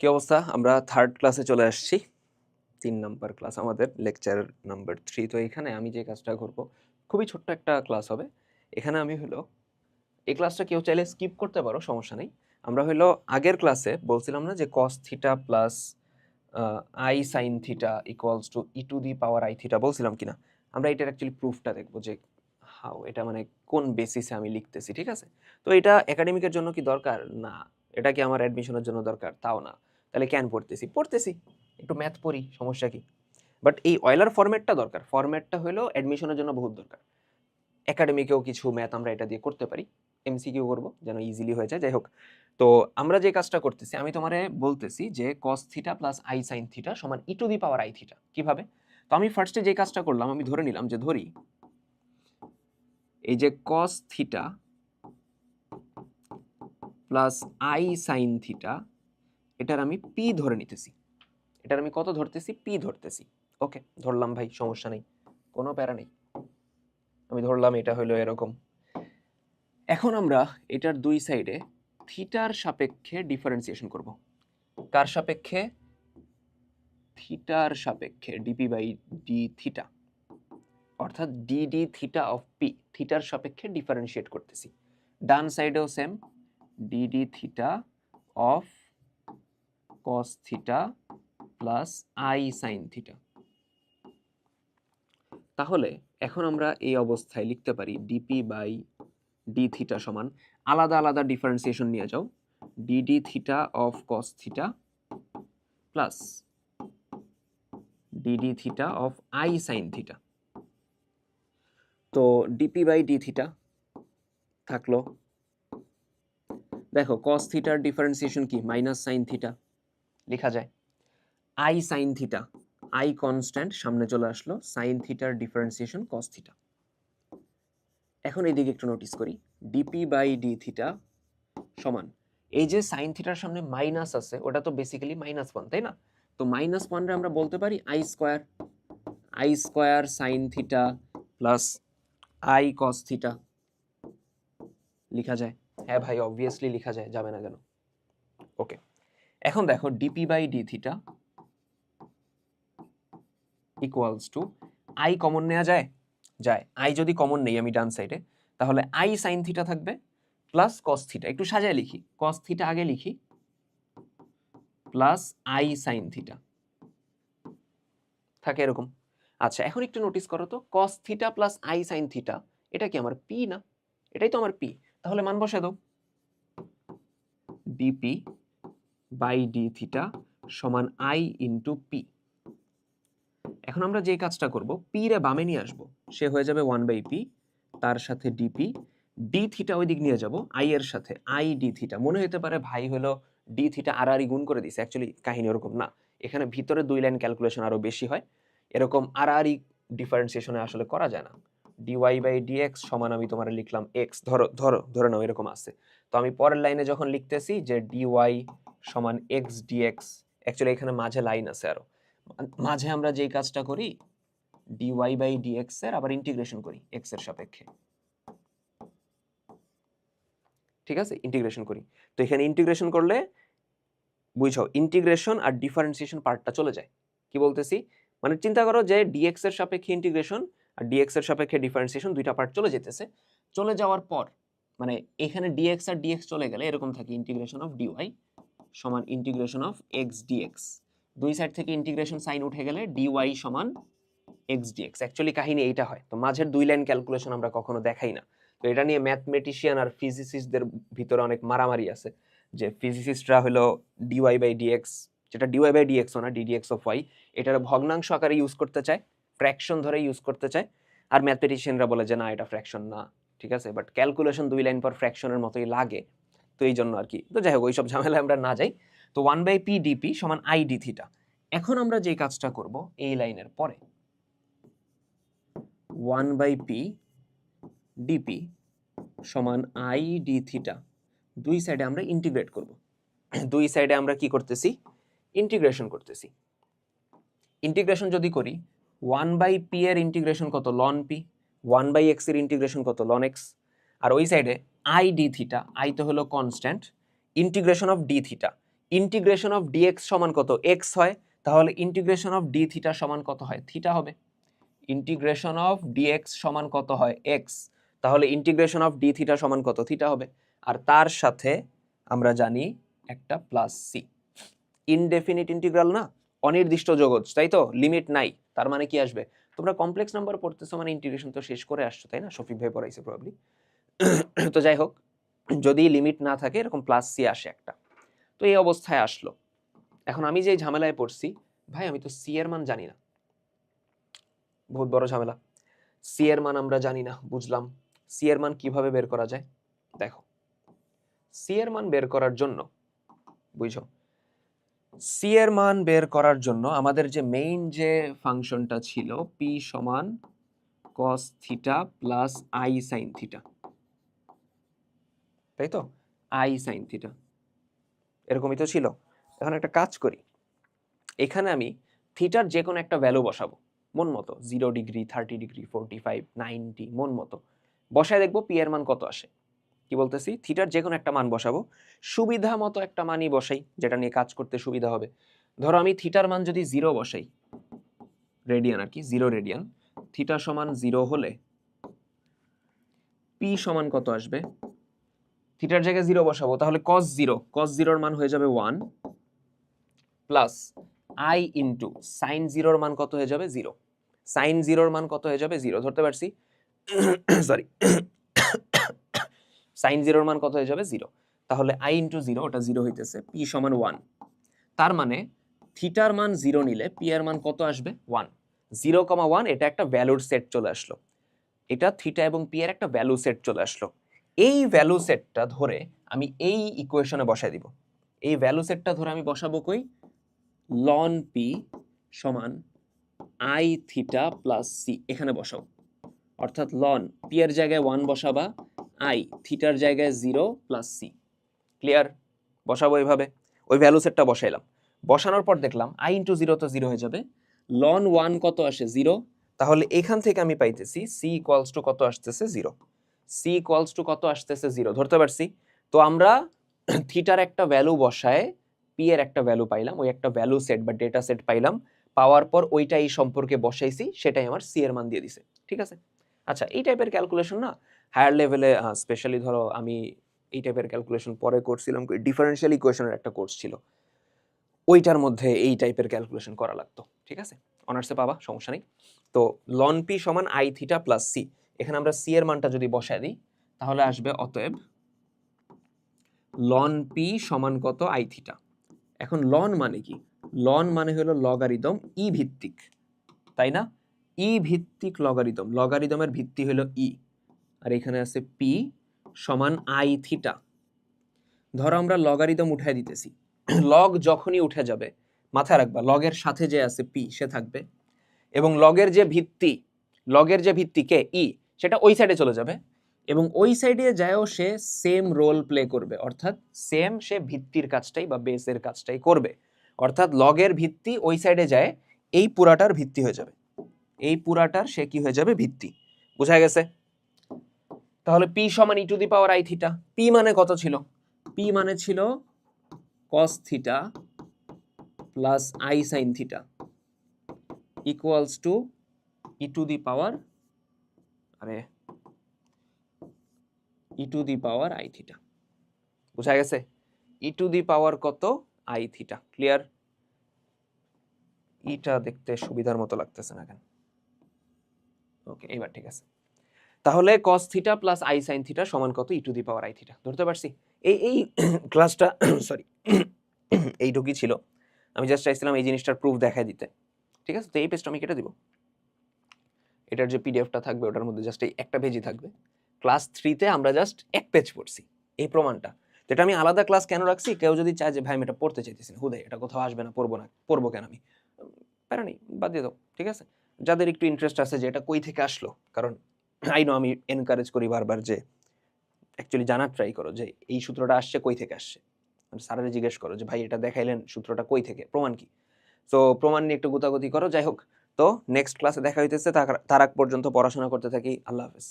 কি অবস্থা? আমরা থার্ড ক্লাসে চলে আসছি। ৩ নাম্বার ক্লাস আমাদের, লেকচার নাম্বার 3। তো এখানে আমি যে কাজটা করব, খুবই ছোট্ট একটা ক্লাস হবে। এখানে আমি হলো এই ক্লাসটা কেউ চাইলে স্কিপ করতে পারো, সমস্যা নেই। আমরা হলো আগের ক্লাসে বলছিলাম না যে cos theta plus i sin theta equals two e two the power i theta, বলছিলাম কিনা? আমরা এটার অ্যাকচুয়ালি প্রুফটা দেখব যে হাউ এটা মানে কোন বেসিসে আমি লিখতেছি, ঠিক আছে? তো এটা একাডেমিকের জন্য কি দরকার? না। এটা কি আমার অ্যাডমিশনের জন্য দরকার? তাও না। তাহলে কেন পড়তেছি একটু ম্যাথ পড়ি, সমস্যা কি? বাট এই অয়লার ফরম্যাটটা দরকার। ফরম্যাটটা হলো অ্যাডমিশনের জন্য বহুত দরকার। একাডেমিকেও কিছু ম্যাথ আমরা এটা দিয়ে করতে পারি, এমসিকিউ করব যেন ইজিলি হয়ে যায়। যাই হোক, তো আমরা যে কাজটা করতেছি, আমি তোমারে বলতেছি যে cos theta plus i sin theta সমান e two the power i theta. কিভাবে? তো আমি ফার্স্টে যে কাজটা করলাম, আমি ধরে নিলাম যে ধরি এই যে cos theta plus i sin theta, এটার আমি p ধরে নিতেছি। এটার আমি কত ধরতেছি? p ধরতেছি। ওকে, ধরলাম ভাই, সমস্যা নেই, কোনো প্যারা নেই। আমি ধরলাম এটা হলো এরকম। এখন আমরা এটার দুই সাইডে থিটার সাপেক্ষে ডিফারেন্সিয়েশন করব। কার সাপেক্ষে? থিটার সাপেক্ষে, ডিপি বাই ডি থিটা, অর্থাৎ D D theta of P, থিটার সাপেক্ষে ডিফারেন্সিয়েট করতেছি। ডান সাইডেও same, D D theta of cos theta plus I sine theta. তাহলে এখন আমরা এই অবস্থায় লিখতে পারি ডিপি বাই ডি থিটা সমান, আলাদা আলাদা ডিফারেন্সিয়েশন নিয়ে যাও, D D theta of cos theta plus D D theta of I sine theta. তো ডিপি বাই ডি থিটা থাকলো, দেখো cos থিটার ডিফারেন্সিয়েশন কি? মাইনাস সাইন থিটা, লেখা যায়। I sine theta, I constant, সামনে চলে আসলো, সাইন থিটার ডিফারেন্সিয়েশন cos থিটা। এখন এইদিকে একটু নোটিস করি, ডিপি বাই ডি থিটা সমান, এই যে সাইন থিটার সামনে মাইনাস আছে, ওটা তো বেসিক্যালি -1, তাই না? তো -1 রে আমরা বলতে পারি I square sine theta plus I cos theta, লেখা যায়। হ্যাঁ ভাই, অবভিয়াসলি লেখা যায়, যাবে না কেন? ওকে, এখন দেখো DP by D theta equals to, I common নেওয়া যায়? যায়। আই যদি কমন নেই আমি ডান সাইডে, তাহলে আই সাইন থিটা থাকবে প্লাস কস থিটা। একটু সাজায় লিখি, কস থিটা আগে লিখি প্লাস আই সাইন থিটা, থাকে এরকম। আচ্ছা, এখন একটু নোটিস করো তো, cos theta plus I sine theta, এটা কি আমার পি না? এটাই তো আমার পি। তাহলে মান বসে দাও, ডিপি বাই ডি থিটা সমান আই ইন্টু পি। এখন আমরা যে কাজটা করব, পি রে বামে নিয়ে আসবো, সে হয়ে যাবে 1/p, তার সাথে ডিপি, ডি থিটা ওই দিক নিয়ে যাব আই এর সাথে, আই ডি থিটা। মনে হতে পারে ভাই হলো ডি থিটা আর আর গুণ করে দিছে, অ্যাকচুয়ালি কাহিনী ওরকম না। এখানে ভিতরে 2 লাইন ক্যালকুলেশন আরো বেশি হয়, এরকম আর আর ডিফারেন্সিয়েশনে আসলে করা যায় না। ডিওয়াই বাই ডিএক্স সমান আমি তোমার লিখলাম এক্স, ধরে নাও এরকম আছে। তো আমি পরের লাইনে যখন লিখতেছি যে ডিওয়াই সমান এক্স ডিএক্স, অ্যাকচুয়ালি এখানে মাঝে লাইন আছে আরো, মাঝে আমরা যেই কাজটা করি, dy বাই dx এর আবার ইন্টিগ্রেশন করি x এর সাপেক্ষে, ঠিক আছে? ইন্টিগ্রেশন করি। তো এখানে ইন্টিগ্রেশন করলে বুঝছো, ইন্টিগ্রেশন আর ডিফারেন্সিয়েশন পার্টটা চলে যায়। কি বলতেছি? মানে চিন্তা করো যে dx এর সাপেক্ষে ইন্টিগ্রেশন আর dx এর সাপেক্ষে ডিফারেন্সিয়েশন, দুইটা পার্ট চলে যেতেছে। চলে যাওয়ার পর মানে এখানে dx আর dx চলে গেলে এরকম থাকে, ইন্টিগ্রেশন অফ dy সমান ইন্টিগ্রেশন অফ x dx। দুই সাইড থেকে ইন্টিগ্রেশন সাইন উঠে গেলে dy সমান x dx। অ্যাকচুয়ালি কাহিনী এইটা হয়। তো মাঝের 2 লাইন ক্যালকুলেশন আমরা কখনো দেখাই না। তো এটা নিয়ে ম্যাথমেটিশিয়ান আর ফিজিসিস্টদের ভিতরে অনেক মারামারি আছে, যে ফিজিসিস্টরা হলো dy বাই dx, যেটা dy বাই dx না, ddx অফ y, এটার ভগ্নাংশ আকারে ইউজ করতে চায়, ফ্র্যাকশন ধরে ইউজ করতে চায়। আর ম্যাথমেটিশিয়ানরা বলে যে না, এটা ফ্র্যাকশন না, ঠিক আছে? বাট ক্যালকুলেশন 2 লাইন পর ফ্র্যাকশনের মতোই লাগে, তো এই জন্য আর কি। তো যাই হোক, ওইসব ঝামেলায় আমরা না যাই। তো 1/p dp সমান i d থিটা। এখন আমরা যে কাজটা করব এই লাইনের পরে, 1/p dp সমান i d থিটা, দুই সাইডে আমরা ইন্টিগ্রেট করব। দুই সাইডে আমরা কি করতেছি? ইন্টিগ্রেশন করতেছি। ইন্টিগ্রেশন যদি করি, 1/p এর ইন্টিগ্রেশন কত? ln p। 1/x এর ইন্টিগ্রেশন কত? ln x। আর ওই সাইডে i d থিটা, i তো হলো constant, integration of d theta, integration of dx সমান কত, এক্স হয়, তাহলে ইন্টিগ্রেশন অফ ডি থিটা সমান কত হয়, থিটা হবে। ইন্টিগ্রেশন অফ ডিএক্স সমান কত হয়, এক্স, তাহলে ইন্টিগ্রেশন অফ ডি থিটা সমান কত, থিটা হবে। আর তার সাথে আমরা জানি একটা প্লাস সি। ইনডেফিনিট ইন্টিগ্রাল না, অনির্দিষ্ট জগৎ, তাই তো, লিমিট নাই, তার মানে কি আসবে, তোমরা কমপ্লেক্স নাম্বার পড়তেছো মানে ইন্টিগ্রেশন তো শেষ করে আসছো, তাই না, শফিক ভাই পড়াইছে প্রবাবলি। তো যাই হোক, যদি লিমিট না থাকে এরকম প্লাস সি আসে একটা, তো এই অবস্থায় আসলো। এখন আমি যে ঝামেলায় পড়ছি, ভাই আমি তো সি এর মান জানি না, বহুত বড় ঝামেলা। সি এর মান আমরা জানি না, বুঝলাম। সি এর মান কিভাবে বের করা যায়, দেখো, সি এর মান বের করার জন্য, বুঝো, সি এর মান বের করার জন্য আমাদের যে মেইন যে ফাংশনটা ছিল পি সমান cos theta plus I sine theta, তাই তো, আই সাইন থিটা এরকমই তো ছিল। এখন একটা কাজ করি, এখানে আমি থিটার যে কোনো একটা ভ্যালু বসাবো মন মতো, 0 ডিগ্রি, 30 ডিগ্রি, 45, 90, মন মতো বসায় দেখবো পি এর মান কত আসে। কি বলতেছি, থিটার যে কোনো একটা মান বসাবো, সুবিধা মতো একটা মানই বসাই যেটা নিয়ে কাজ করতে সুবিধা হবে। ধরো আমি থিটার মান যদি 0 বসাই, রেডিয়ান আর কি, 0 রেডিয়ান, থিটা সমান 0 হলে পি সমান কত আসবে, থিটার জায়গায় 0 বসাবো, তাহলে cos 0, cos 0 এর মান হয়ে যাবে 1 প্লাস আই ইন্টু সাইন 0 এর মান কত হয়ে যাবে, 0, সাইন 0 এর মান কত হয়ে যাবে, 0, ধরতে পারছি, সরি, সাইন 0 এর মান কত হয়ে যাবে, 0, তাহলে আই ইন্টু 0, ওটা 0 হইতেছে, পি সমান 1, তার মানে থিটার মান 0 নিলে পি এর মান কত আসবে, 1, 0,1, এটা একটা ভ্যালুর সেট চলে আসলো, এটা থিটা এবং পি এর একটা ভ্যালু সেট চলে আসলো। এই ভ্যালু সেটটা ধরে আমি এই ইকুয়েশনে বসাই দিব, এই ভ্যালু সেটটা ধরে আমি বসাবো কই, লন পি সমান আই থিটা প্লাস সি, এখানে বসাও, অর্থাৎ লন পি এর জায়গায় 1 বসাবা, আই থিটার জায়গায় 0 প্লাস সি, ক্লিয়ার, বসাবো এইভাবে, ওই ভ্যালু সেটটা বসাইলাম, বসানোর পর দেখলাম আই ইন্টু 0 তো 0 হয়ে যাবে, লন 1 কত আসে, 0, তাহলে এখান থেকে আমি পাইতেছি সি ইকুয়ালস টু কত আসতেছে, 0, সি ইকুয়ালস টু কত আসতেছে, 0, ধরতে পারছি। তো আমরা থিটার একটা ভ্যালু বসায় পি এর একটা ভ্যালু পাইলাম, ওই একটা ভ্যালু সেট বা ডেটা সেট পাইলাম, পাওয়ার পর ওইটা এই সম্পর্কে বসাইছি, সেটাই আমার সি এর মান দিয়ে দিছে, ঠিক আছে। আচ্ছা, এই টাইপের ক্যালকুলেশন না হায়ার লেভেলে, স্পেশালি ধরো আমি এই টাইপের ক্যালকুলেশন পরে করছিলাম, ডিফারেনশিয়াল ইকুয়েশনের একটা কোর্স ছিল, ওইটার মধ্যে এই টাইপের ক্যালকুলেশন করা লাগতো, ঠিক আছে, অনার্সে পাবা, সমস্যা নেই। তো লন পি সমান আই থিটা প্লাস সি, এখানে আমরা সি এর মানটা যদি বসায় দিই তাহলে আসবে, অতএব লন পি সমান কত, আই থিটা। এখন লন মানে কি, লন মানে হলো লগারিদম ই ভিত্তিক, তাই না, ই ভিত্তিক লগারিদম, লগারিদমের ভিত্তি হলো ই, আর এখানে আছে পি সমান আই থিটা। ধরো আমরা লগারিদম উঠাই দিতেছি, লগ যখনই উঠে যাবে মাথায় রাখবা লগের সাথে যে আছে পি সে থাকবে, এবং লগের যে ভিত্তি, লগের যে ভিত্তি কে, ই, সেটা ওই সাইডে চলে যাবে, এবং ওই সাইডে যায়ও সে সেম রোল প্লে করবে, অর্থাৎ সেম সে ভিত্তির কাজটাই বা বেসের কাজটাই করবে, অর্থাৎ লগের ভিত্তি ওই সাইডে যায়, এই পুরাটার ভিত্তি হয়ে যাবে, এই পুরাটার সে কি হয়ে যাবে, ভিত্তি, বোঝা গেছে। তাহলে পি সমান E to the power I theta, P মানে কত ছিল, পি মানে ছিল cos theta plus I sine theta equals to E to the power, আরে E to the power I theta, বুঝা গেছে, ই টু দি পাওয়ার কত, আই থিটা, ক্লিয়ার। ইটা দেখতে সুবিধার মতো লাগতেছে না কেন, ওকে, এবার ঠিক আছে। তাহলে cos theta plus I sine theta সমান কত, E to the power I theta, ধরতে পারছি। এই ক্লাসটা সরি এইটুকুই ছিল, আমি জাস্ট চাইছিলাম এই জিনিসটার প্রুফ দেখায় দিতে, ঠিক আছে। তো এই পেজটা আমি কেটে দিব, এটার যে পিডিএফটা থাকবে ওটার মধ্যে জাস্ট এই একটা পেজই থাকবে। ক্লাস 3-তে আমরা জাস্ট এক পেজ পড়ছি এই প্রমাণটা, যেটা আমি আলাদা ক্লাস কেন রাখছি, কেউ যদি চায় যে ভাই আমি এটা পড়তে চাইতেছি না, হুদে এটা কোথাও আসবে না, পড়বো কেন আমি, প্যারা নেই, বাদ দিয়ে দাও, ঠিক আছে। যাদের একটু ইন্টারেস্ট আছে যে এটা কই থেকে আসলো, কারণ আই নো আমি এনকারেজ করি বারবার যে অ্যাকচুয়ালি জানার ট্রাই করো যে এই সূত্রটা আসছে কই থেকে আসছে, স্যারের জিজ্ঞেস করো যে ভাই এটা দেখাইলেন সূত্রটা কই থেকে, প্রমাণ কি, তো প্রমাণ নিয়ে একটু গুতাগুতি করো, যাই হোক। তো নেক্সট ক্লাসে দেখা হইতেছে, তার আগ পর্যন্ত পড়াশোনা করতে থাকি, আল্লাহ হাফেজ।